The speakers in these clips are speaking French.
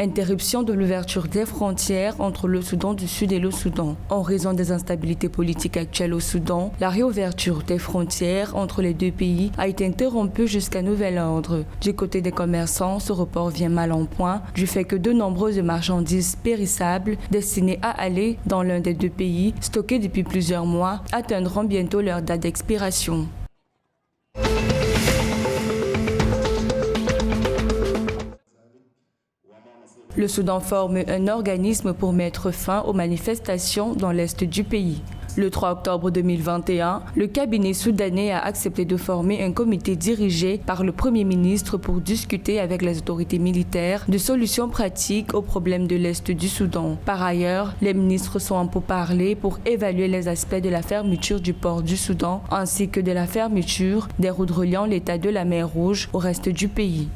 Interruption de l'ouverture des frontières entre le Soudan du Sud et le Soudan. En raison des instabilités politiques actuelles au Soudan, la réouverture des frontières entre les deux pays a été interrompue jusqu'à nouvel ordre. Du côté des commerçants, ce report vient mal en point du fait que de nombreuses marchandises périssables destinées à aller dans l'un des deux pays, stockées depuis plusieurs mois, atteindront bientôt leur date d'expiration. Le Soudan forme un organisme pour mettre fin aux manifestations dans l'est du pays. Le 3 octobre 2021, le cabinet soudanais a accepté de former un comité dirigé par le Premier ministre pour discuter avec les autorités militaires de solutions pratiques aux problèmes de l'est du Soudan. Par ailleurs, les ministres sont en pourparlers pour évaluer les aspects de la fermeture du port du Soudan ainsi que de la fermeture des routes reliant l'état de la mer Rouge au reste du pays.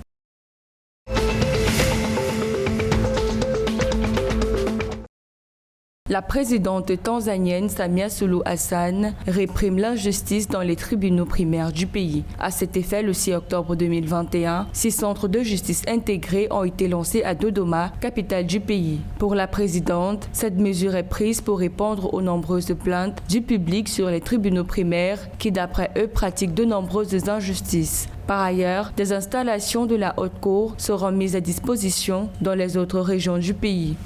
La présidente tanzanienne Samia Suluhu Hassan réprime l'injustice dans les tribunaux primaires du pays. À cet effet, le 6 octobre 2021, 6 centres de justice intégrés ont été lancés à Dodoma, capitale du pays. Pour la présidente, cette mesure est prise pour répondre aux nombreuses plaintes du public sur les tribunaux primaires qui, d'après eux, pratiquent de nombreuses injustices. Par ailleurs, des installations de la haute cour seront mises à disposition dans les autres régions du pays.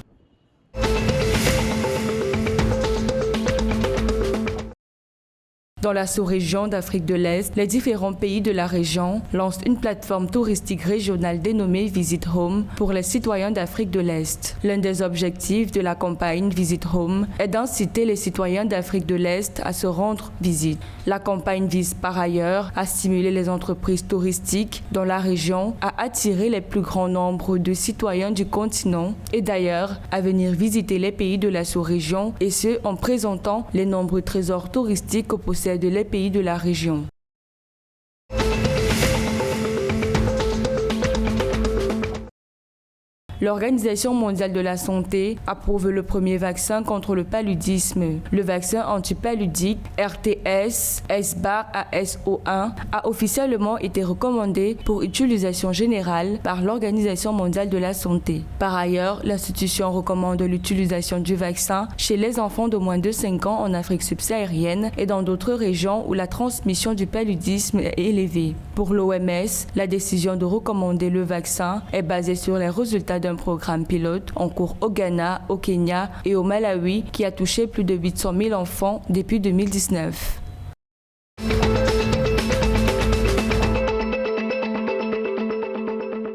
Dans la sous-région d'Afrique de l'Est, les différents pays de la région lancent une plateforme touristique régionale dénommée Visit Home pour les citoyens d'Afrique de l'Est. L'un des objectifs de la campagne Visit Home est d'inciter les citoyens d'Afrique de l'Est à se rendre visite. La campagne vise par ailleurs à stimuler les entreprises touristiques dans la région à attirer les plus grands nombres de citoyens du continent et d'ailleurs à venir visiter les pays de la sous-région et ce en présentant les nombreux trésors touristiques que possèdent les pays de la région. L'Organisation mondiale de la santé approuve le premier vaccin contre le paludisme. Le vaccin antipaludique RTS-SBAR-AS01 a officiellement été recommandé pour utilisation générale par l'Organisation mondiale de la santé. Par ailleurs, l'institution recommande l'utilisation du vaccin chez les enfants de moins de 5 ans en Afrique subsaharienne et dans d'autres régions où la transmission du paludisme est élevée. Pour l'OMS, la décision de recommander le vaccin est basée sur les résultats d'un programme pilote en cours au Ghana, au Kenya et au Malawi qui a touché plus de 800 000 enfants depuis 2019.